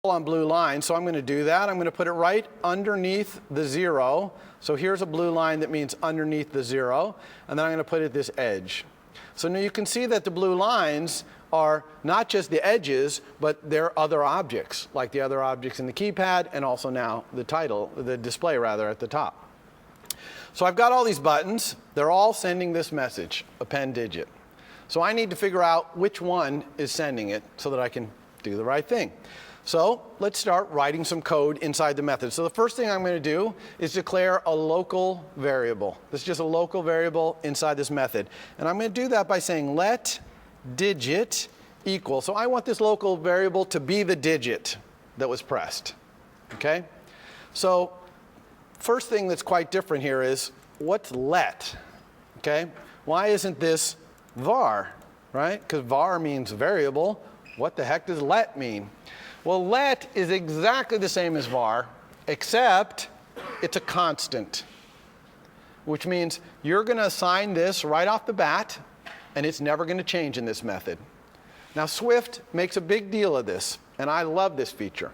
on blue line, so I'm going to do that. I'm going to put it right underneath the 0. So here's a blue line that means underneath the 0. And then I'm going to put it at this edge. So now you can see that the blue lines are not just the edges, but they're other objects, like the other objects in the keypad and also now the display rather, at the top. So I've got all these buttons. They're all sending this message, append digit. So I need to figure out which one is sending it so that I can do the right thing. So let's start writing some code inside the method. So the first thing I'm going to do is declare a local variable. This is just a local variable inside this method. And I'm going to do that by saying let digit equal. So I want this local variable to be the digit that was pressed. Okay? So first thing that's quite different here is what's let? Okay? Why isn't this var? Right? Because var means variable. What the heck does let mean? Well, let is exactly the same as var, except it's a constant, which means you're going to assign this right off the bat, and it's never going to change in this method. Now, Swift makes a big deal of this, and I love this feature,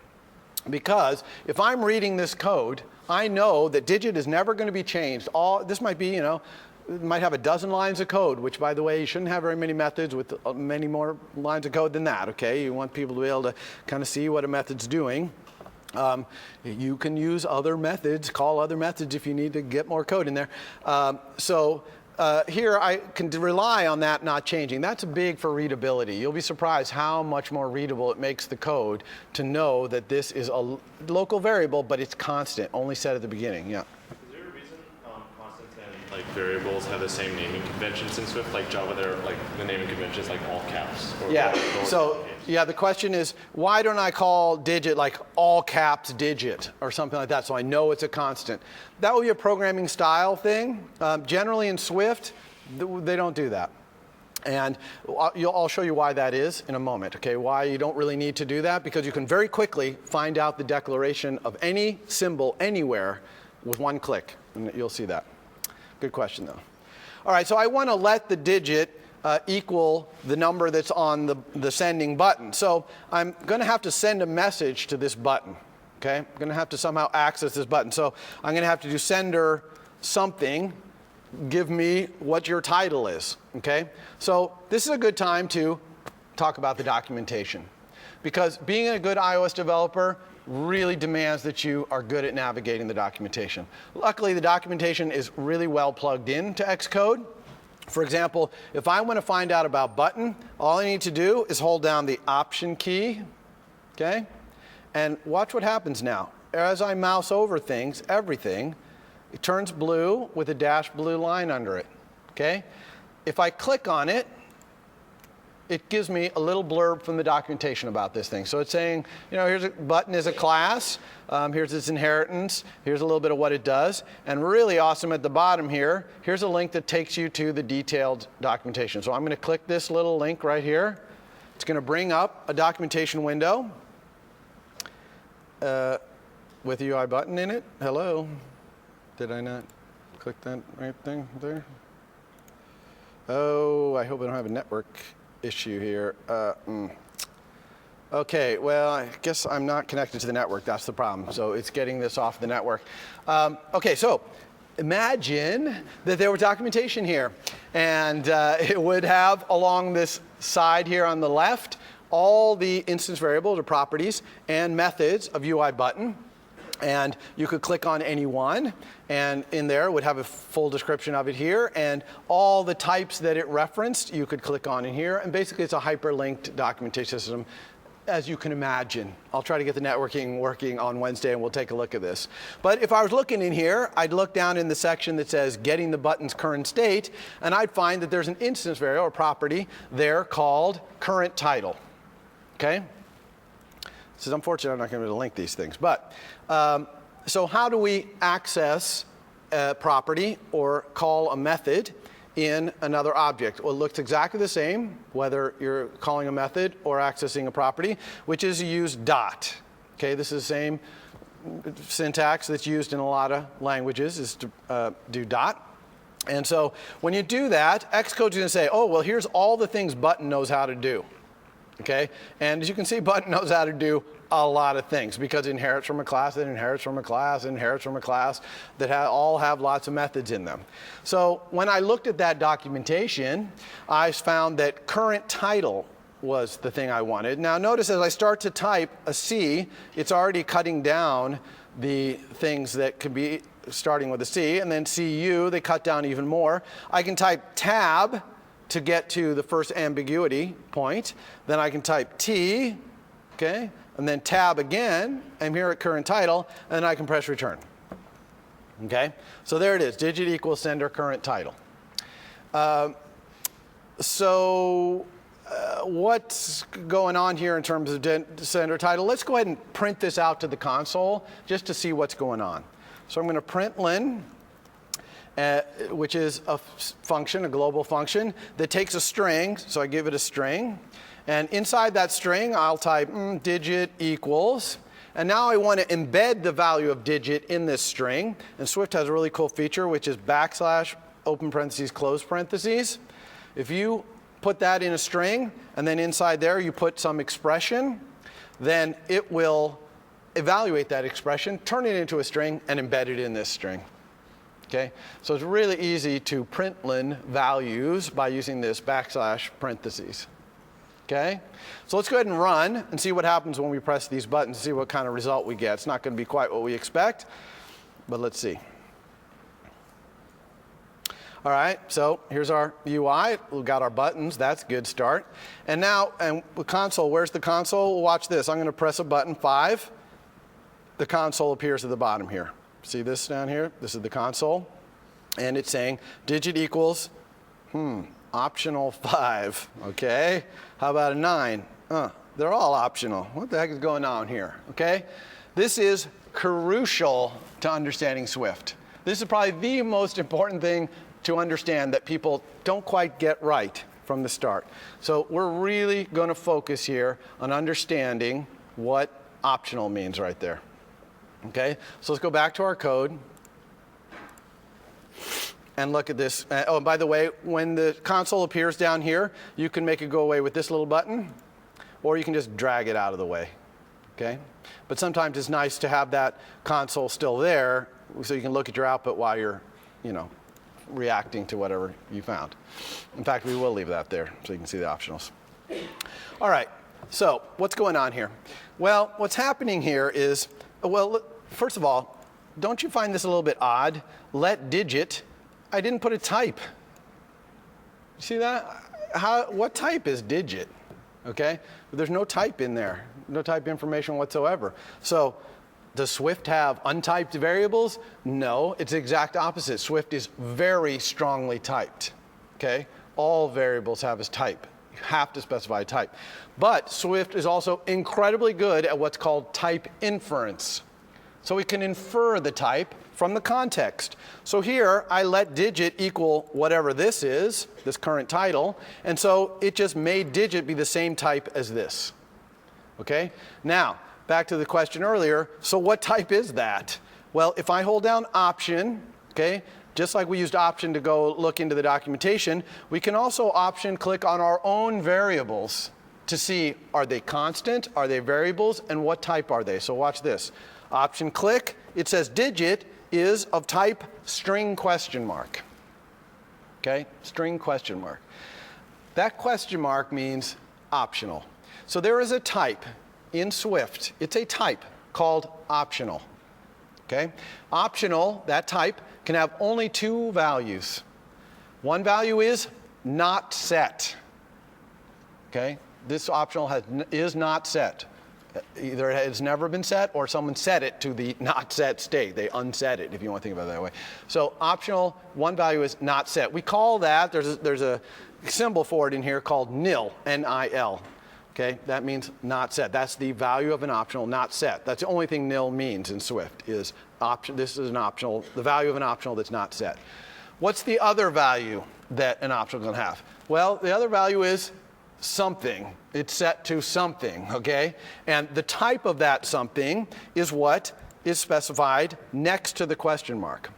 because if I'm reading this code, I know that digit is never going to be changed. This might be, it might have a dozen lines of code, which, by the way, you shouldn't have very many methods with many more lines of code than that, okay? You want people to be able to kind of see what a method's doing. You can use other methods, call other methods if you need to get more code in there. Here I can rely on that not changing. That's big for readability. You'll be surprised how much more readable it makes the code to know that this is a local variable, but it's constant, only set at the beginning. Yeah. Like variables have the same naming conventions in Swift, like Java, they're like the naming conventions like all caps. Yeah. So yeah, the question is, why don't I call digit like all caps digit or something like that, so I know it's a constant? That would be a programming style thing. Generally in Swift, they don't do that. And I'll show you why that is in a moment, okay? Why you don't really need to do that, because you can very quickly find out the declaration of any symbol anywhere with one click, and you'll see that. Good question, though. All right, so I want to let the digit equal the number that's on the sending button. So I'm going to have to send a message to this button. Okay? I'm going to have to somehow access this button. So I'm going to have to do sender something. Give me what your title is. Okay? So this is a good time to talk about the documentation, because being a good iOS developer really demands that you are good at navigating the documentation. Luckily, the documentation is really well plugged into Xcode. For example, if I want to find out about button, all I need to do is hold down the Option key, okay? And watch what happens now. As I mouse over things, everything, it turns blue with a dashed blue line under it, okay? If I click on it, it gives me a little blurb from the documentation about this thing. So it's saying, here's a button is a class, here's its inheritance, here's a little bit of what it does, and really awesome at the bottom here, here's a link that takes you to the detailed documentation. So I'm going to click this little link right here. It's going to bring up a documentation window with a UI button in it. Hello. Did I not click that right thing there? Oh, I hope I don't have a network issue here. Okay, well, I guess I'm not connected to the network. That's the problem. So it's getting this off the network. Okay, so imagine that there was documentation here. And it would have, along this side here on the left, all the instance variables or properties and methods of UI button. And you could click on any one, and in there would have a full description of it here, and all the types that it referenced you could click on in here, and basically it's a hyperlinked documentation system, as you can imagine. I'll try to get the networking working on Wednesday, and we'll take a look at this. But if I was looking in here, I'd look down in the section that says getting the button's current state, and I'd find that there's an instance variable or property there called current title. Okay? This is unfortunate, I'm not going to be able to link these things. But so how do we access a property or call a method in another object? Well, it looks exactly the same, whether you're calling a method or accessing a property, which is you use dot. Okay, this is the same syntax that's used in a lot of languages, is to do dot. And so when you do that, Xcode's going to say, oh, well, here's all the things button knows how to do. Okay? And as you can see, button knows how to do a lot of things because it inherits from a class that inherits from a class, inherits from a class that all have lots of methods in them. So when I looked at that documentation, I found that current title was the thing I wanted. Now notice as I start to type a C, it's already cutting down the things that could be starting with a C, and then CU, they cut down even more. I can type tab to get to the first ambiguity point. Then I can type T, okay, and then tab again. I'm here at current title, and then I can press return. Okay, so there it is, digit equals sender current title. What's going on here in terms of sender title? Let's go ahead and print this out to the console just to see what's going on. So I'm going to print len, which is a function, a global function, that takes a string, so I give it a string. And inside that string, I'll type digit equals. And now I want to embed the value of digit in this string. And Swift has a really cool feature, which is backslash, open parentheses, close parentheses. If you put that in a string, and then inside there you put some expression, then it will evaluate that expression, turn it into a string, and embed it in this string. Okay? So it's really easy to println values by using this backslash parentheses. Okay? So let's go ahead and run and see what happens when we press these buttons, see what kind of result we get. It's not going to be quite what we expect, but let's see. All right, so here's our UI. We've got our buttons. That's a good start. And now, and the console, where's the console? Watch this. I'm going to press a button, 5. The console appears at the bottom here. See this down here? This is the console. And it's saying digit equals, optional 5. Okay? How about a 9? They're all optional. What the heck is going on here? Okay? This is crucial to understanding Swift. This is probably the most important thing to understand that people don't quite get right from the start. So we're really going to focus here on understanding what optional means right there. Okay, so let's go back to our code and look at this. Oh, and by the way, when the console appears down here, you can make it go away with this little button, or you can just drag it out of the way. Okay, but sometimes it's nice to have that console still there so you can look at your output while you're, reacting to whatever you found. In fact, we will leave that there so you can see the optionals. All right, so what's going on here? Well, what's happening here is, well, first of all, don't you find this a little bit odd? Let digit, I didn't put a type. See that? What type is digit? Okay, there's no type in there, no type information whatsoever. So does Swift have untyped variables? No, it's the exact opposite. Swift is very strongly typed, okay? All variables have a type. You have to specify a type. But Swift is also incredibly good at what's called type inference. So we can infer the type from the context. So here, I let digit equal whatever this is, this current title, and so it just made digit be the same type as this, okay? Now, back to the question earlier, so what type is that? Well, if I hold down option, okay, just like we used option to go look into the documentation, we can also option click on our own variables to see, are they constant, are they variables, and what type are they? So watch this. Option click, it says digit is of type string question mark. Okay, string question mark. That question mark means optional. So there is a type in Swift, it's a type called optional, okay? Optional, that type, can have only 2 values. One value is not set, okay? This optional is not set. Either it has never been set or someone set it to the not set state. They unset it, if you want to think about it that way. So optional, one value is not set. We call that, there's a symbol for it in here called nil, N-I-L. Okay, that means not set. That's the value of an optional, not set. That's the only thing nil means in Swift is option. This is an optional, the value of an optional that's not set. What's the other value that an optional can have? Well, the other value is something. It's set to something, okay? And the type of that something is what is specified next to the question mark,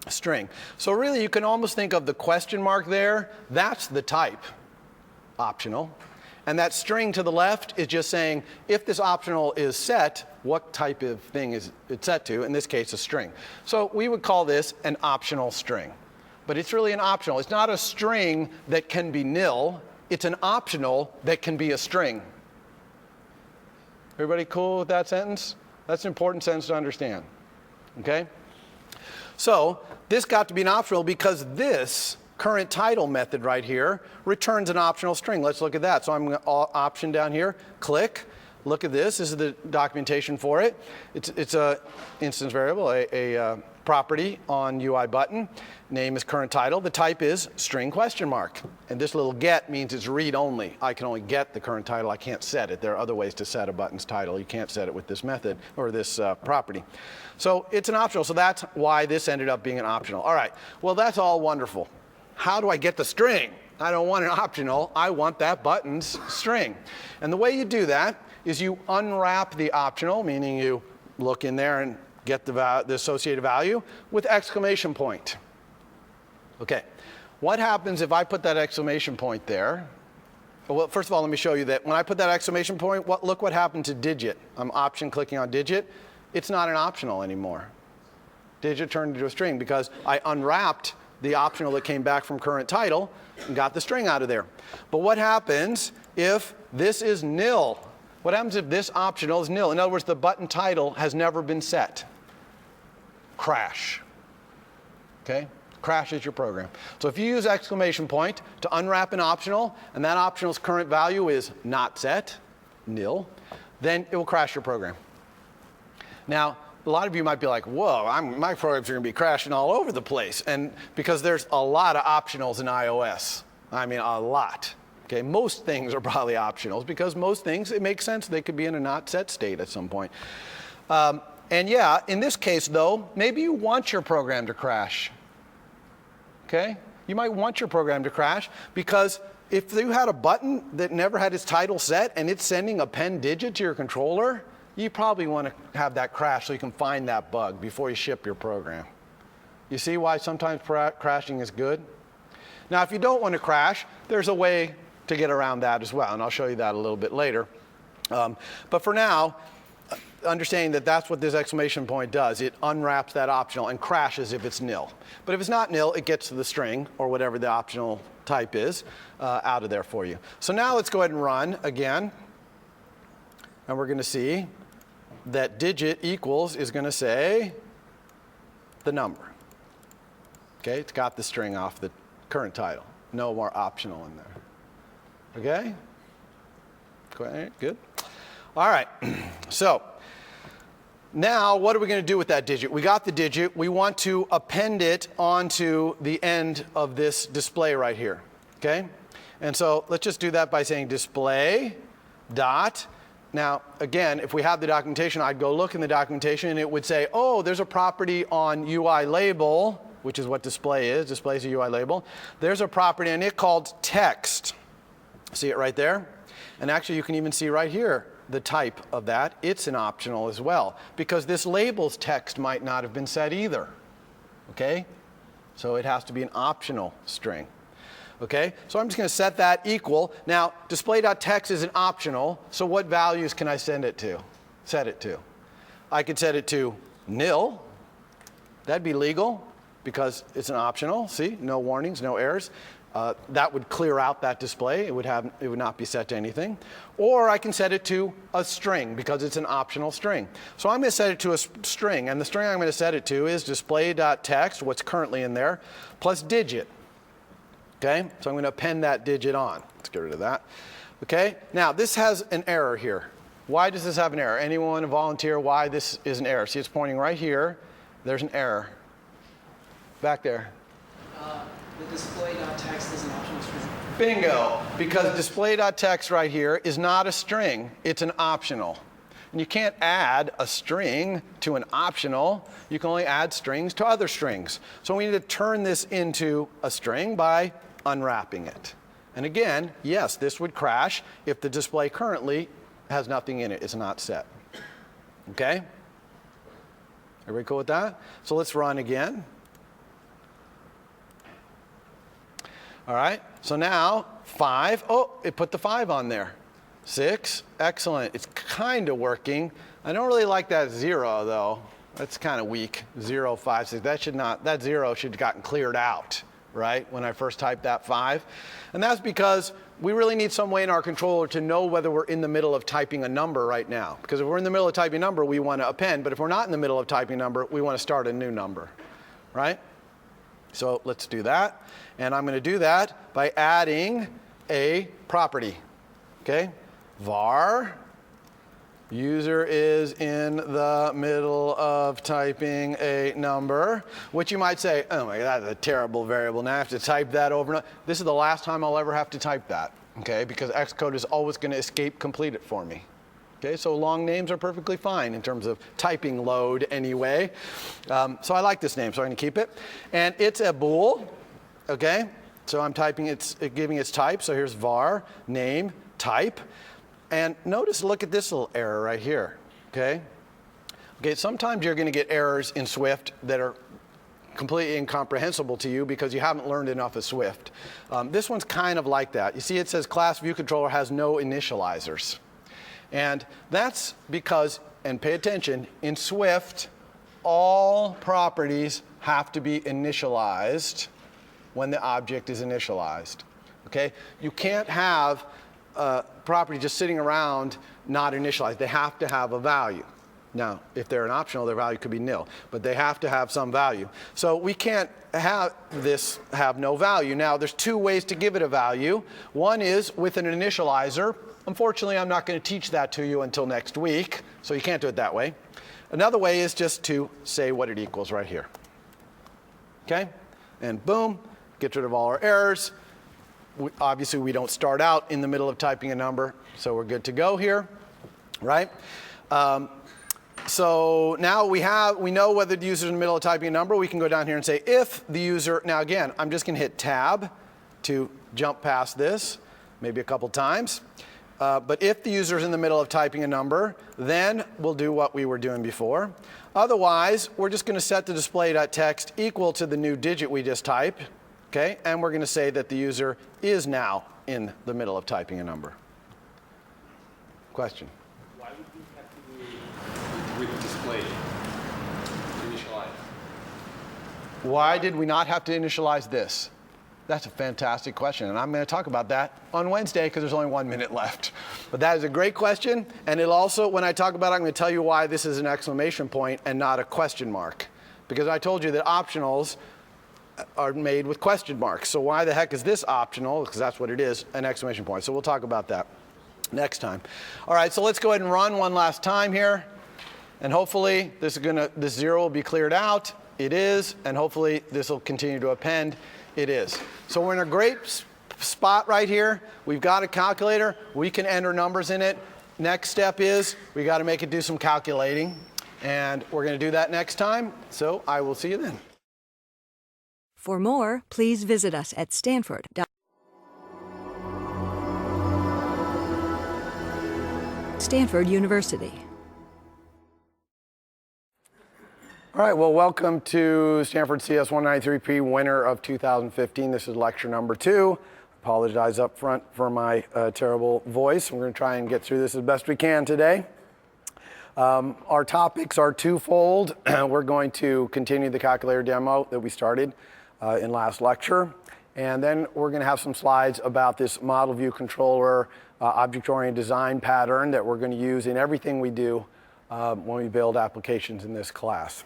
string. So really, you can almost think of the question mark there. That's the type, optional. And that string to the left is just saying, if this optional is set, what type of thing is it set to? In this case, a string. So we would call this an optional string. But it's really an optional. It's not a string that can be nil. It's an optional that can be a string. Everybody cool with that sentence? That's an important sentence to understand. Okay? So this got to be an optional because this current title method right here returns an optional string. Let's look at that. So I'm going to option down here, click. Look at this. This is the documentation for it. It's a instance variable, a property on UI button. Name is current title. The type is string question mark. And this little get means it's read only. I can only get the current title. I can't set it. There are other ways to set a button's title. You can't set it with this method or this property. So it's an optional. So that's why this ended up being an optional. All right. Well, that's all wonderful. How do I get the string? I don't want an optional. I want that button's string. And the way you do that is you unwrap the optional, meaning you look in there and get the associated value with exclamation point. Okay, what happens if I put that exclamation point there? Well, first of all, let me show you that when I put that exclamation point, look what happened to digit. I'm option clicking on digit. It's not an optional anymore. Digit turned into a string because I unwrapped the optional that came back from current title and got the string out of there. But what happens if this is nil? What happens if this optional is nil? In other words, the button title has never been set. Crash. Okay? Crashes your program. So if you use exclamation point to unwrap an optional, and that optional's current value is not set, nil, then it will crash your program. Now, a lot of you might be like, whoa, my programs are going to be crashing all over the place. And because there's a lot of optionals in iOS. I mean, a lot. Okay, most things are probably optionals because most things, it makes sense they could be in a not set state at some point. And yeah, in this case though, maybe you want your program to crash. Okay? You might want your program to crash because if you had a button that never had its title set and it's sending a pen digit to your controller, you probably want to have that crash so you can find that bug before you ship your program. You see why sometimes crashing is good? Now, if you don't want to crash, there's a way to get around that as well, and I'll show you that a little bit later. But for now, understanding that that's what this exclamation point does. It unwraps that optional and crashes if it's nil. But if it's not nil, it gets to the string, or whatever the optional type is, out of there for you. So now let's go ahead and run again. And we're going to see that digit equals is going to say the number. Okay, it's got the string off the current title. No more optional in there. Okay? Good. All right. So now what are we going to do with that digit? We got the digit. We want to append it onto the end of this display right here. Okay? And so let's just do that by saying display dot. Now, again, if we have the documentation, I'd go look in the documentation and it would say, oh, there's a property on UI label, which is what display is. Display is a UI label. There's a property in it called text. See it right there? And actually, you can even see right here the type of that. It's an optional as well, because this label's text might not have been set either. Okay? So it has to be an optional string. Okay? So I'm just going to set that equal. Now, display.text is an optional, so what values can I send it to? Set it to. I could set it to nil. That'd be legal because it's an optional. See? No warnings, no errors. That would clear out that display. It would not be set to anything. Or I can set it to a string because it's an optional string. So I'm going to set it to a string, and the string I'm going to set it to is display.text, what's currently in there, plus digit. Okay? So I'm going to append that digit on. Let's get rid of that. Okay? Now, this has an error here. Why does this have an error? Anyone volunteer why this is an error? See, it's pointing right here. There's an error. Back there. The display.text is an optional string. Bingo. Because display.text right here is not a string. It's an optional. And you can't add a string to an optional. You can only add strings to other strings. So we need to turn this into a string by unwrapping it. And again, yes, this would crash if the display currently has nothing in it. It's not set. Okay? Everybody cool with that? So let's run again. All right, so now 5. Oh, it put the 5 on there. 6. Excellent. It's kind of working. I don't really like that 0, though. That's kind of weak. 0, 5, 6. That 0 should have gotten cleared out, right, when I first typed that 5. And that's because we really need some way in our controller to know whether we're in the middle of typing a number right now. Because if we're in the middle of typing a number, we want to append. But if we're not in the middle of typing a number, we want to start a new number, right? So let's do that. And I'm going to do that by adding a property, okay? Var user is in the middle of typing a number, which you might say, oh my God, that's a terrible variable. Now I have to type that over and over. This is the last time I'll ever have to type that, okay? Because Xcode is always going to escape complete it for me. Okay, so long names are perfectly fine in terms of typing load anyway. So I like this name, so I'm going to keep it. And it's a bool, okay? So I'm typing, it's giving its type. So here's var, name, type. And notice, look at this little error right here, okay? Okay, sometimes you're going to get errors in Swift that are completely incomprehensible to you because you haven't learned enough of Swift. This one's kind of like that. You see it says class view controller has no initializers. And that's because, and pay attention, in Swift, all properties have to be initialized when the object is initialized, okay? You can't have a property just sitting around not initialized. They have to have a value. Now, if they're an optional, their value could be nil, but they have to have some value. So we can't have this have no value. Now, there's two ways to give it a value. One is with an initializer. Unfortunately, I'm not going to teach that to you until next week, so you can't do it that way. Another way is just to say what it equals right here. Okay? And boom, gets rid of all our errors. Obviously, we don't start out in the middle of typing a number, so we're good to go here, right? So now we know whether the user's in the middle of typing a number. We can go down here and say if the user, now again, I'm just going to hit tab to jump past this, maybe a couple times. But if the user is in the middle of typing a number, then we'll do what we were doing before. Otherwise, we're just going to set the display.text equal to the new digit we just typed, okay? And we're going to say that the user is now in the middle of typing a number. Question? Why would we have to do with display initialize? Why did we not have to initialize this? That's a fantastic question, and I'm going to talk about that on Wednesday because there's only 1 minute left. But that is a great question, and it'll also, when I talk about it, I'm going to tell you why this is an exclamation point and not a question mark. Because I told you that optionals are made with question marks. So why the heck is this optional? Because that's what it is, an exclamation point. So we'll talk about that next time. All right, so let's go ahead and run one last time here. And hopefully this 0 will be cleared out. It is, and hopefully this will continue to append. It is. So we're in a great spot right here. We've got a calculator. We can enter numbers in it. Next step is we got to make it do some calculating. And we're going to do that next time. So I will see you then. For more, please visit us at Stanford. Stanford University. All right, well, welcome to Stanford CS 193P, winner of 2015. This is lecture number 2. Apologize up front for my terrible voice. We're going to try and get through this as best we can today. Our topics are twofold. We're going to continue the calculator demo that we started in last lecture. And then we're going to have some slides about this model view controller object-oriented design pattern that we're going to use in everything we do when we build applications in this class.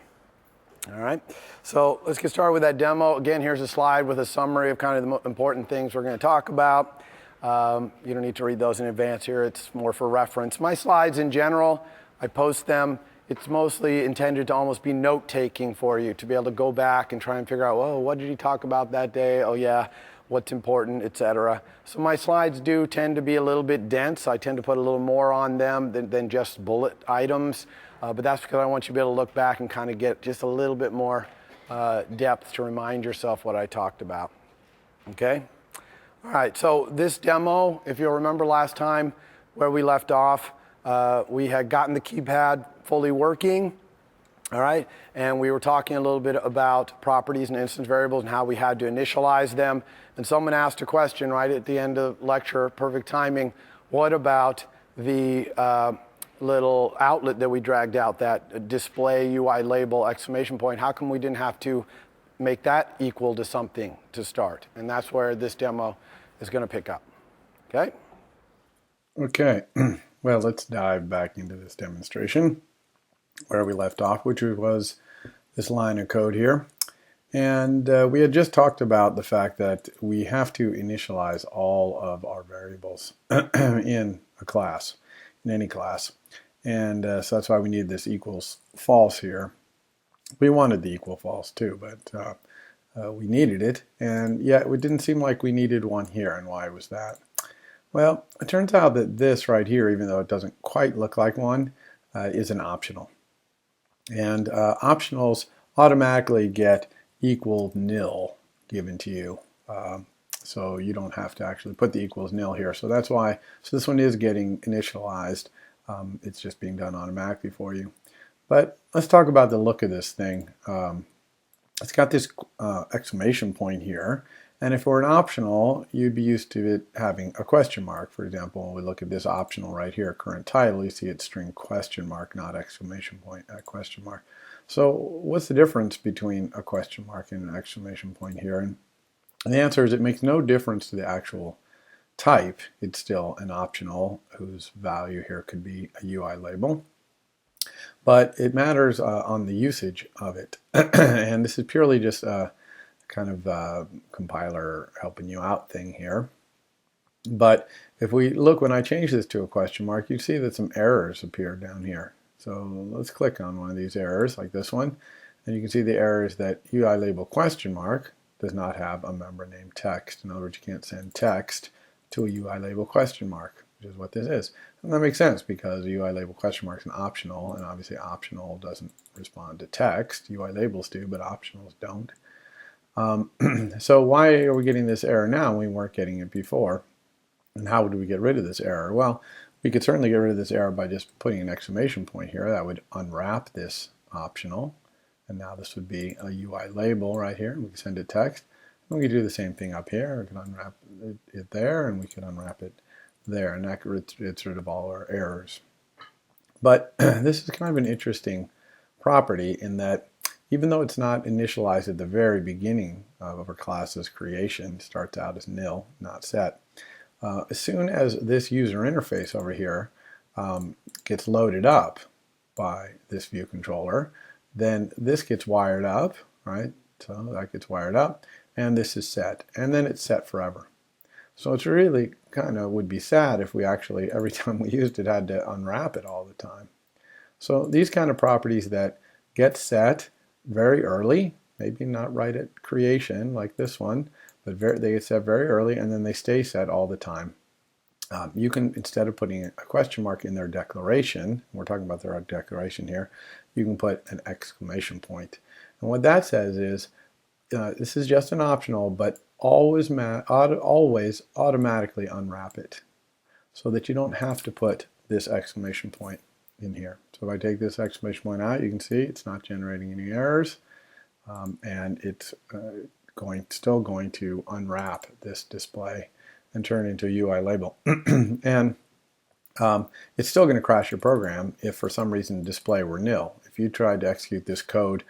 All right, so let's get started with that demo. Again, here's a slide with a summary of kind of the important things we're going to talk about. You don't need to read those in advance here. It's more for reference. My slides in general, I post them. It's mostly intended to almost be note-taking for you, to be able to go back and try and figure out, oh, what did he talk about that day? Oh, yeah, what's important, et cetera. So my slides do tend to be a little bit dense. I tend to put a little more on them than just bullet items. But that's because I want you to be able to look back and kind of get just a little bit more depth to remind yourself what I talked about. Okay? All right, so this demo, if you'll remember last time where we left off, we had gotten the keypad fully working. All right, and we were talking a little bit about properties and instance variables and how we had to initialize them. And someone asked a question right at the end of lecture, perfect timing. What about the little outlet that we dragged out, that display UI label exclamation point? How come we didn't have to make that equal to something to start? And that's where this demo is going to pick up. Okay? Okay, well, let's dive back into this demonstration where we left off, which was this line of code here. And we had just talked about the fact that we have to initialize all of our variables in a class, in any class. And so that's why we need this equals false here. We wanted the equal false too, but we needed it. And yet it didn't seem like we needed one here. And why was that? Well, it turns out that this right here, even though it doesn't quite look like one, is an optional. And optionals automatically get equal nil given to you. So you don't have to actually put the equals nil here. So that's why, so this one is getting initialized. It's just being done automatically for you. But let's talk about the look of this thing. It's got this exclamation point here. And if it were an optional, you'd be used to it having a question mark. For example, when we look at this optional right here, current title, you see it's string question mark, not exclamation point, question mark. So what's the difference between a question mark and an exclamation point here? And the answer is it makes no difference to the actual type. It's still an optional whose value here could be a UI label. But it matters on the usage of it. And this is purely just a kind of compiler helping you out thing here. But if we look, when I change this to a question mark, you see that some errors appear down here. So let's click on one of these errors, like this one, and you can see the error is that UI label question mark does not have a member name text. In other words, you can't send text to a UI label question mark, which is what this is. And that makes sense because a UI label question mark is an optional, and obviously optional doesn't respond to text. UI labels do, but optionals don't. So why are we getting this error now when we weren't getting it before? And how do we get rid of this error? Well, we could certainly get rid of this error by just putting an exclamation point here. That would unwrap this optional. And now this would be a UI label right here. We can send it text. And we could do the same thing up here. We can unwrap it there, and we can unwrap it there. And that gets rid of all our errors. But this is kind of an interesting property in that even though it's not initialized at the very beginning of our class's creation, it starts out as nil, not set. As soon as this user interface over here gets loaded up by this view controller, then this gets wired up, right? So that gets wired up, and this is set, and then it's set forever. So it's really kind of would be sad if we actually, every time we used it, had to unwrap it all the time. So these kind of properties that get set very early, maybe not right at creation like this one, but they get set very early and then they stay set all the time. You can, instead of putting a question mark in their declaration, we're talking about their declaration here, you can put an exclamation point. And what that says is, this is just an optional, but always automatically unwrap it so that you don't have to put this exclamation point in here. So if I take this exclamation point out, you can see it's not generating any errors, and it's still going to unwrap this display and turn it into a UI label. And it's still going to crash your program if for some reason the display were nil. If you tried to execute this code,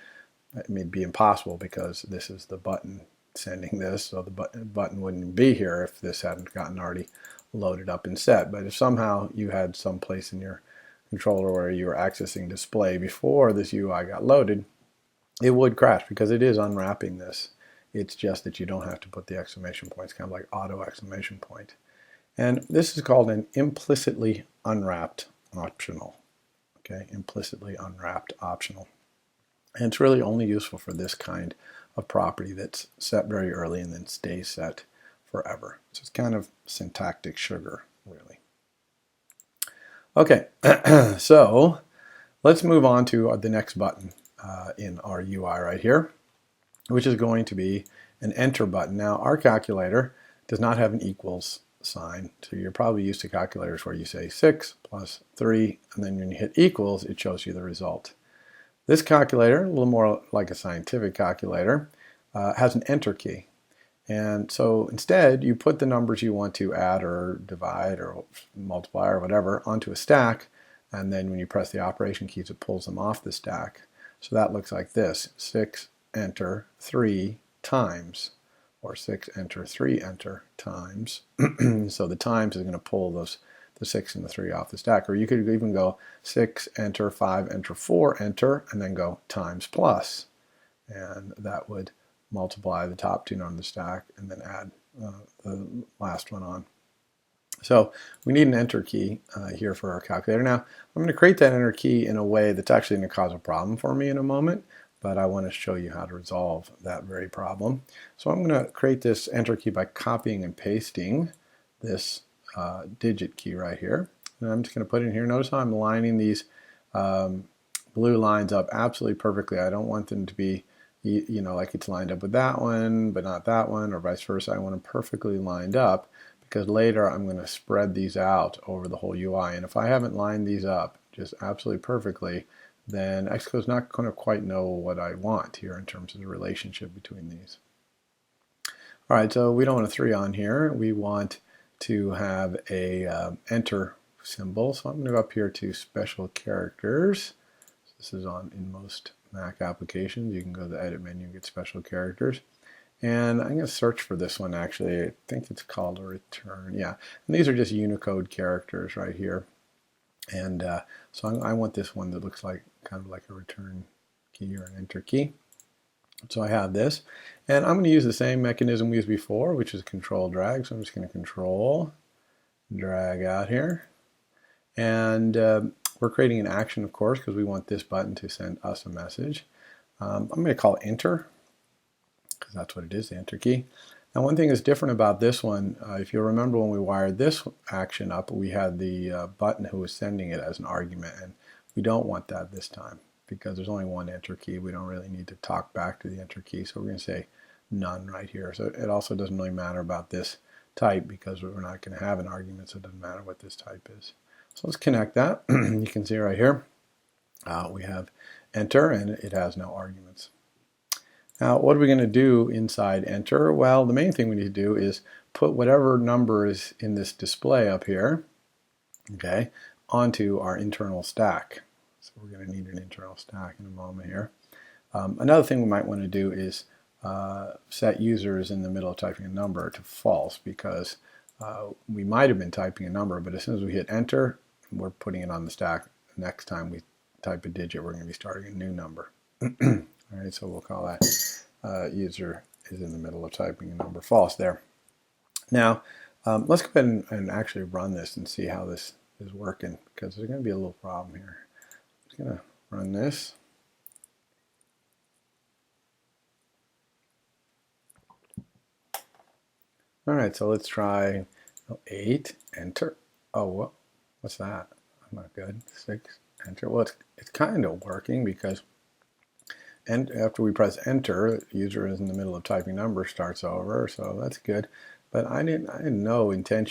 it may be impossible because this is the button sending this, so the button wouldn't be here if this hadn't gotten already loaded up and set. But if somehow you had some place in your controller where you were accessing display before this UI got loaded, it would crash because it is unwrapping this. It's just that you don't have to put the exclamation point. It's kind of like auto exclamation point. And this is called an implicitly unwrapped optional. Okay, implicitly unwrapped optional. And it's really only useful for this kind of property that's set very early and then stays set forever. So it's kind of syntactic sugar, really. Okay, so let's move on to the next button in our UI right here, which is going to be an enter button. Now, our calculator does not have an equals sign, so you're probably used to calculators where you say 6 plus 3, and then when you hit equals, it shows you the result. This calculator, a little more like a scientific calculator, has an enter key. And so instead, you put the numbers you want to add or divide or multiply or whatever onto a stack, and then when you press the operation keys, it pulls them off the stack. So that looks like this: 6 enter 3 times, or 6 enter 3 enter times. So the times is going to pull the 6 and the 3 off the stack. Or you could even go 6 enter 5 enter 4 enter, and then go times plus, and that would multiply the top two on the stack and then add the last one on. So we need an enter key here for our calculator. Now I'm going to create that enter key in a way that's actually going to cause a problem for me in a moment, but I want to show you how to resolve that very problem. So I'm going to create this enter key by copying and pasting this digit key right here. And I'm just going to put it in here. Notice how I'm lining these blue lines up absolutely perfectly. I don't want them to be, you know, like it's lined up with that one, but not that one, or vice versa. I want them perfectly lined up, because later I'm going to spread these out over the whole UI. And if I haven't lined these up just absolutely perfectly, then Xcode's not going to quite know what I want here in terms of the relationship between these. All right, so we don't want a 3 on here. We want to have a enter symbol. So I'm going to go up here to special characters. This is on in most Mac applications. You can go to the edit menu and get special characters. And I'm going to search for this one actually. I think it's called a return. Yeah, and these are just Unicode characters right here. And so I want this one that looks like kind of like a return key or an enter key. So I have this, and I'm going to use the same mechanism we used before, which is control drag. So I'm just going to control drag out here, and we're creating an action, of course, because we want this button to send us a message. I'm going to call enter, because that's what it is, the enter key. Now one thing that's different about this one, if you remember when we wired this action up, we had the button who was sending it as an argument, and we don't want that this time because there's only one enter key. We don't really need to talk back to the enter key, so we're going to say none right here. So it also doesn't really matter about this type because we're not going to have an argument, so it doesn't matter what this type is. So let's connect that. You can see right here we have enter, and it has no arguments. Now, what are we going to do inside enter? Well, the main thing we need to do is put whatever number is in this display up here, okay, onto our internal stack. So we're going to need an internal stack in a moment here. Another thing we might want to do is set users in the middle of typing a number to false, because we might have been typing a number, but as soon as we hit enter, we're putting it on the stack. Next time we type a digit, we're going to be starting a new number. All right, so we'll call that user is in the middle of typing a number false there. Now, let's go ahead and actually run this and see how this is working, because there's going to be a little problem here. I'm just going to run this. All right, so let's try 8, enter. Oh, what's that? Not good. 6, enter. Well, it's kind of working because and after we press enter, the user is in the middle of typing number, starts over, so that's good. But I had no intention